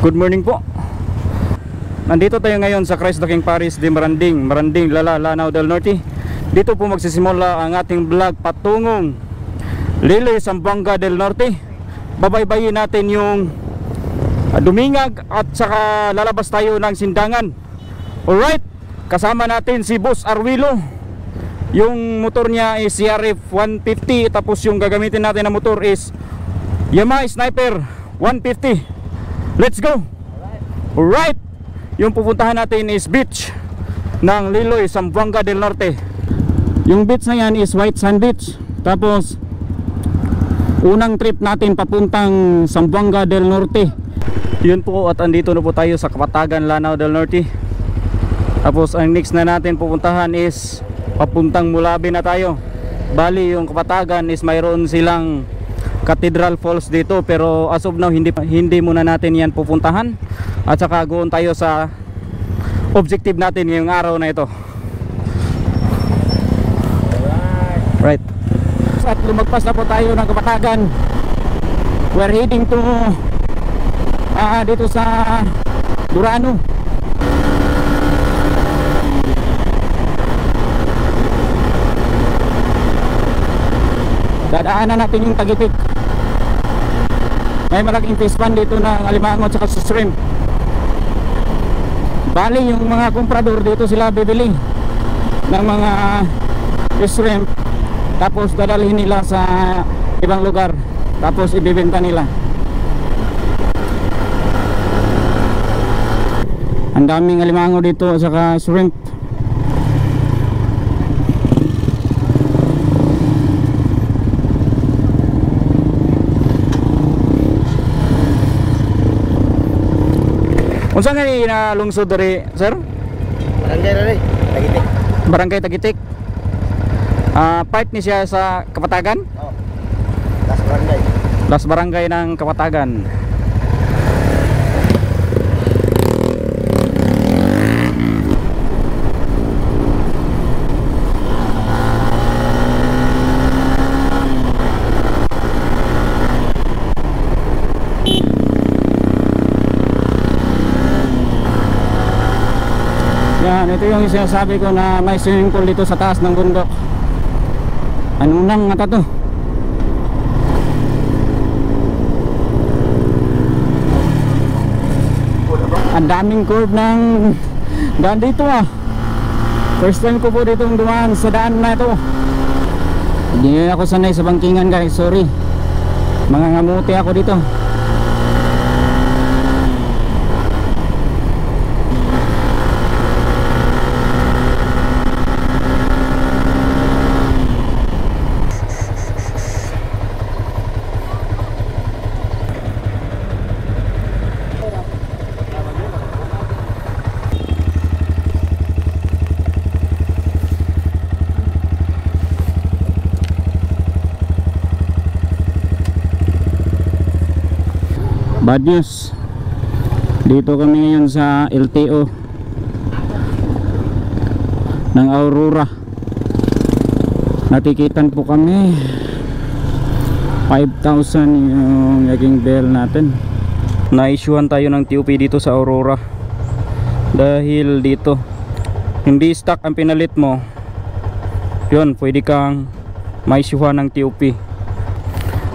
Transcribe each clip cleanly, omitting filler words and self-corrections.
Good morning po. Nandito tayo ngayon sa Christ the King Parish de Maranding, Lala, Lanao del Norte. Dito po magsisimula ang ating vlog patungong Liloy, Zamboanga del Norte. Babaybayin natin yung Dumingag at saka lalabas tayo ng Sindangan. Alright, kasama natin si Boss Arwilo. Yung motor niya is CRF 150, tapos yung gagamitin natin na motor is Yamaha Sniper 150. Let's go! Alright! Yung pupuntahan natin is beach ng Liloy, Zamboanga del Norte. Yung beach na yan is White Sand Beach. Tapos unang trip natin papuntang Zamboanga del Norte. Yun po, at andito na po tayo sa Kapatagan, Lanao del Norte. Tapos ang next na natin pupuntahan is papuntang Mulabi na tayo. Bali yung Kapatagan is mayroon silang Cathedral Falls dito, pero as of now hindi muna natin yan pupuntahan. At saka goon tayo sa objective natin ngayong araw na ito. Right. At lumagpas na po tayo ng Kapatagan. We're heading to dito sa Durano. Dadaanan natin yung Tagitik. May malaking fish pond dito ng alimango at saka sa shrimp. Bali yung mga komprador dito sila bibili ng mga shrimp, tapos dadalhin nila sa ibang lugar, tapos ibibenta nila. Ang daming alimango dito at saka shrimp. Unsa nga ni na lungsod diri, sir? Barangay na rin, Tagitik. Barangay Tagitik. Part ni siya sa Kapatagan? Oo. Last barangay. Last barangay ng Kapatagan. Yan, ito yung sinasabi ko na may swimming pool dito sa taas ng bundok. Ano nang nga to? Ang daming curve ng daan dito ah. First time ko po dito dumaan sa daan na ito. Hindi ako sanay sa bangkingan guys, sorry. Mangangamuti ako dito. Bad news, dito kami ngayon sa LTO ng Aurora. Natikitan po kami 5,000 yung naging bill natin. Na-issuean tayo ng TOP dito sa Aurora dahil dito hindi stock ang pinalit mo, yun pwede kang ma-issuean ng TOP.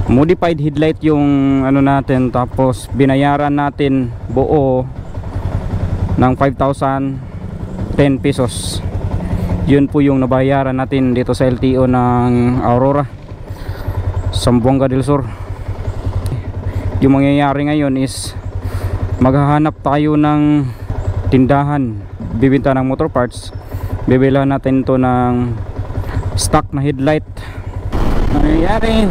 Modified headlight yung ano natin, tapos binayaran natin buo ng 5,010 pesos. Yun po yung nabayaran natin dito sa LTO ng Aurora, Zamboanga del Sur. Yung mangyayari ngayon is maghahanap tayo ng tindahan bibenta ng motor parts. Bibilhan natin to ng stock na headlight. Mangyayari,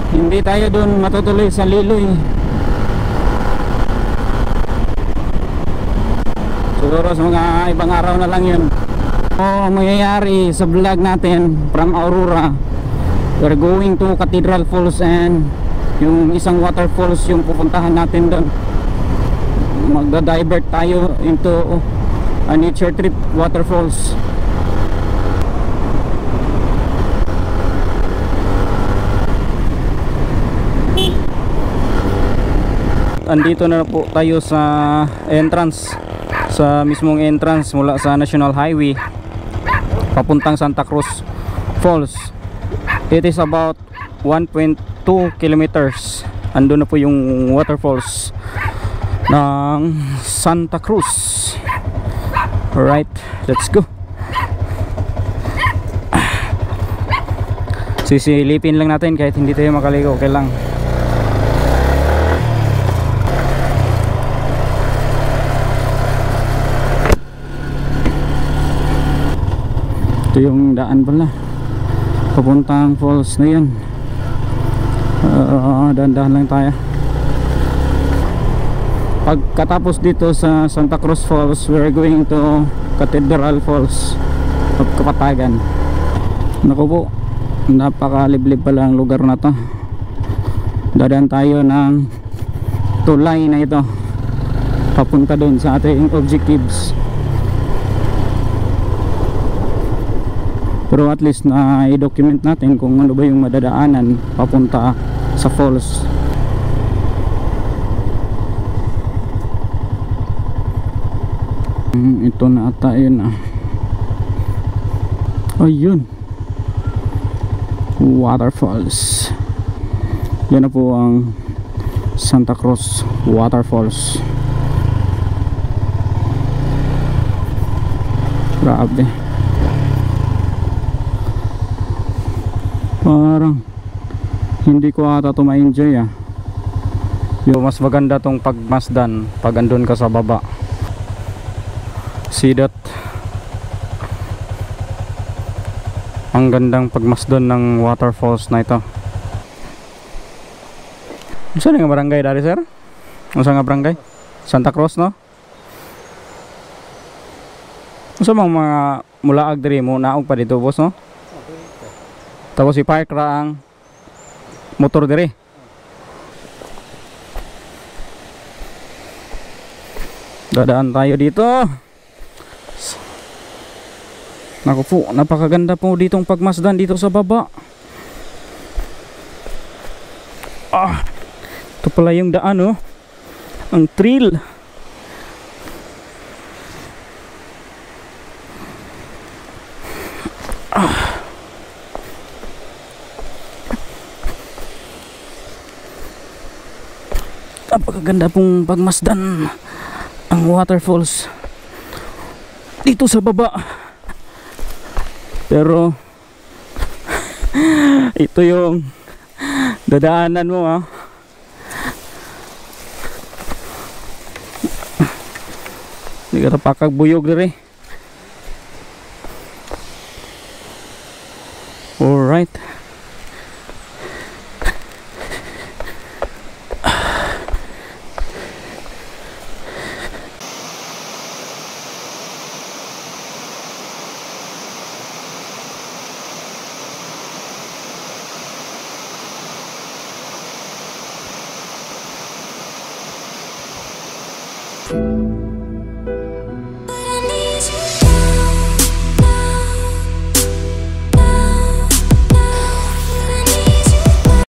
hindi tayo doon matutuloy sa Liloy. Siguro sa mga ibang araw na lang yun. Mangyayari sa vlog natin from Aurora, we're going to Cathedral Falls, and yung isang waterfalls yung pupuntahan natin doon. Magda-divert tayo into a nature trip waterfalls. andito na po tayo sa entrance, sa mismong entrance mula sa National Highway papuntang Santa Cruz Falls. It is about 1.2 kilometers. Andun na po yung waterfalls ng Santa Cruz. Alright, let's go. Sisilipin lang natin kahit hindi tayo makaligo, okay lang. Ito yung daan pala papuntang falls na yun. Dahan-dahan lang tayo. Pagkatapos dito sa Santa Cruz Falls, we're going to Cathedral Falls of Kapatagan. Naku po, napakaliblib pala ang lugar na to. Dadaan tayo ng tulay na ito papunta doon sa ating objectives. Pero at least na i-document natin kung ano ba yung madadaanan papunta sa falls. Ito na ata yun ah. Ayun, waterfalls. Yan na po ang Santa Cruz Waterfalls. Grabe, parang hindi ko ata ito ma-enjoy ah. Yung mas maganda tong pagmasdan pag andun ka sa baba. See that? Ang gandang pagmasdan ng waterfalls na ito. Saan nga barangay dari sir? Saan nga barangay? Santa Cruz no? Saan mga mulaag diri mo naog pa dito boss no? Tapos si park ra ang motor diri. Dadaan tayo dito. Naku po, napakaganda po ditong pagmasdan dito sa baba. Ito pala yung daan oh. Ang thrill. Napakaganda pong pagmasdan ang waterfalls dito sa baba. Pero ito yung dadaanan mo ah. Hindi ka tapakagbuyog diri. Alright.